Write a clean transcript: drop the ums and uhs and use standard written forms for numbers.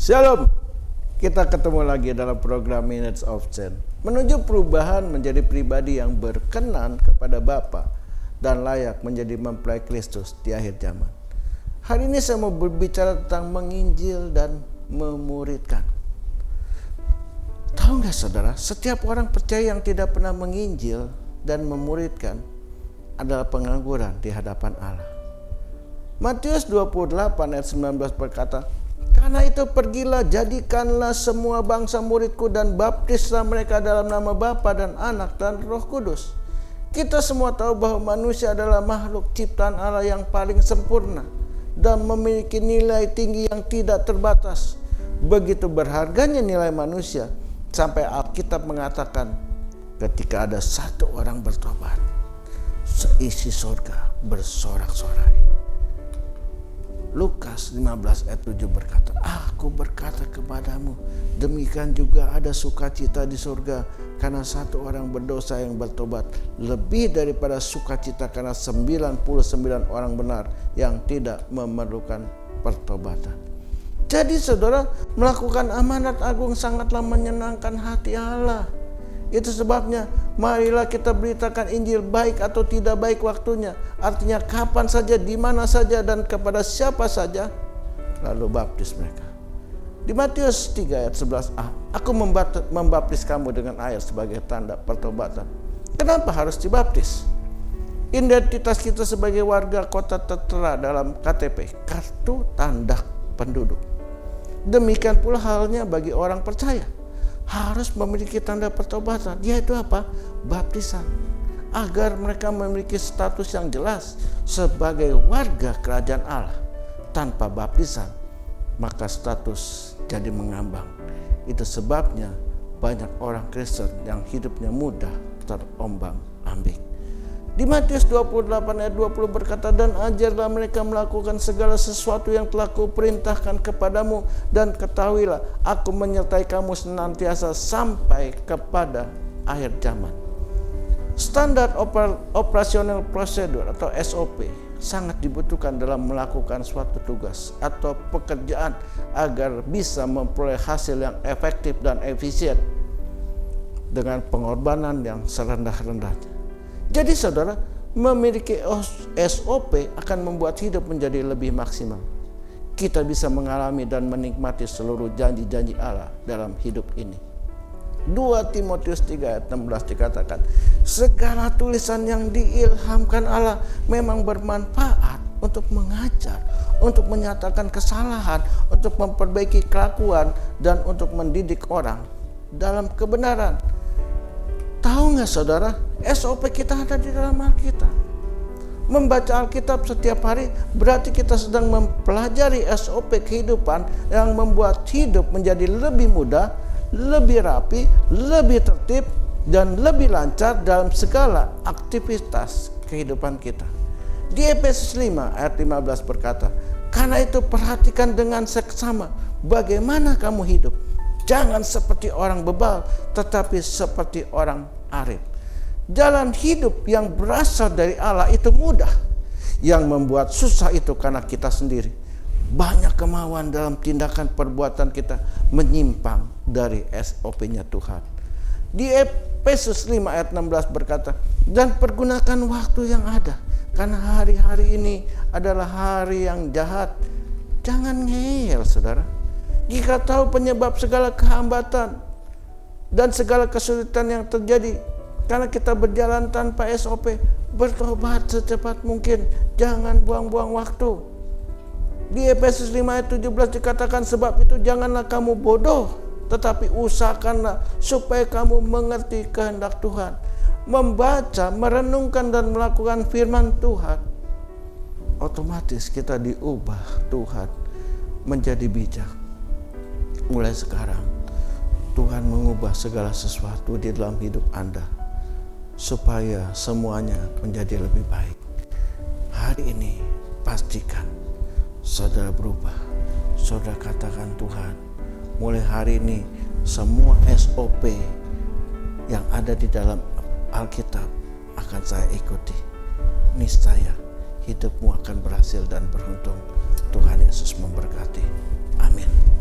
Shalom, kita ketemu lagi dalam program Minutes of Change, menuju perubahan menjadi pribadi yang berkenan kepada Bapa dan layak menjadi mempelai Kristus di akhir zaman. Hari ini saya mau berbicara tentang menginjil dan memuridkan. Tahu nggak saudara, setiap orang percaya yang tidak pernah menginjil dan memuridkan adalah pengangguran di hadapan Allah. Matius 28 ayat 19 berkata, "Karena itu pergilah, jadikanlah semua bangsa muridku dan baptislah mereka dalam nama Bapa dan Anak dan Roh Kudus." Kita semua tahu bahwa manusia adalah makhluk ciptaan Allah yang paling sempurna dan memiliki nilai tinggi yang tidak terbatas. Begitu berharganya nilai manusia sampai Alkitab mengatakan, ketika ada satu orang bertobat, seisi surga bersorak-sorai. Lukas 15 ayat 7 berkata, "Aku berkata kepadamu, demikian juga ada sukacita di surga karena satu orang berdosa yang bertobat, lebih daripada sukacita karena 99 orang benar yang tidak memerlukan pertobatan." Jadi saudara, melakukan amanat agung sangatlah menyenangkan hati Allah. Itu sebabnya marilah kita beritakan Injil baik atau tidak baik waktunya. Artinya kapan saja, di mana saja, dan kepada siapa saja. Lalu baptis mereka. Di Matius 3 ayat 11a, "Aku membaptis kamu dengan air sebagai tanda pertobatan." Kenapa harus dibaptis? Identitas kita sebagai warga kota tertera dalam KTP, kartu tanda penduduk. Demikian pula halnya bagi orang percaya. Harus memiliki tanda pertobatan, yaitu apa? Baptisan, agar mereka memiliki status yang jelas sebagai warga kerajaan Allah. Tanpa baptisan, maka status jadi mengambang. Itu sebabnya banyak orang Kristen yang hidupnya mudah terombang-ambing. Di Matius 28 ayat 20 berkata, "Dan ajarlah mereka melakukan segala sesuatu yang telah kuperintahkan kepadamu, dan ketahuilah aku menyertai kamu senantiasa sampai kepada akhir zaman." Standar operasional prosedur atau SOP sangat dibutuhkan dalam melakukan suatu tugas atau pekerjaan agar bisa memperoleh hasil yang efektif dan efisien dengan pengorbanan yang serendah-rendahnya. Jadi saudara, memiliki SOP akan membuat hidup menjadi lebih maksimal. Kita bisa mengalami dan menikmati seluruh janji-janji Allah dalam hidup ini. 2 Timotius 3 ayat 16 dikatakan, "Segala tulisan yang diilhamkan Allah memang bermanfaat untuk mengajar, untuk menyatakan kesalahan, untuk memperbaiki kelakuan, dan untuk mendidik orang dalam kebenaran." Tahu nggak saudara, SOP kita ada di dalam Alkitab. Membaca Alkitab setiap hari berarti kita sedang mempelajari SOP kehidupan yang membuat hidup menjadi lebih mudah, lebih rapi, lebih tertib, dan lebih lancar dalam segala aktivitas kehidupan kita. Di Efesus 5 ayat 15 berkata, "Karena itu perhatikan dengan seksama bagaimana kamu hidup. Jangan seperti orang bebal, tetapi seperti orang arif." Jalan hidup yang berasal dari Allah itu mudah. Yang membuat susah itu karena kita sendiri. Banyak kemauan dalam tindakan perbuatan kita menyimpang dari SOP-nya Tuhan. Di Efesus 5 ayat 16 berkata, "Dan pergunakan waktu yang ada, karena hari-hari ini adalah hari yang jahat." Jangan ngeyel saudara. Jika tahu penyebab segala kehambatan dan segala kesulitan yang terjadi karena kita berjalan tanpa SOP, bertobat secepat mungkin. Jangan buang-buang waktu. Di Efesus 5 ayat 17 dikatakan, "Sebab itu janganlah kamu bodoh, tetapi usahakanlah supaya kamu mengerti kehendak Tuhan." Membaca, merenungkan, dan melakukan firman Tuhan, otomatis kita diubah Tuhan menjadi bijak. Mulai sekarang Tuhan mengubah segala sesuatu di dalam hidup Anda supaya semuanya menjadi lebih baik. Hari ini pastikan saudara berubah. Saudara katakan, "Tuhan, mulai hari ini semua SOP yang ada di dalam Alkitab akan saya ikuti. Niscaya hidupmu akan berhasil dan beruntung." Tuhan Yesus memberkati. Amin.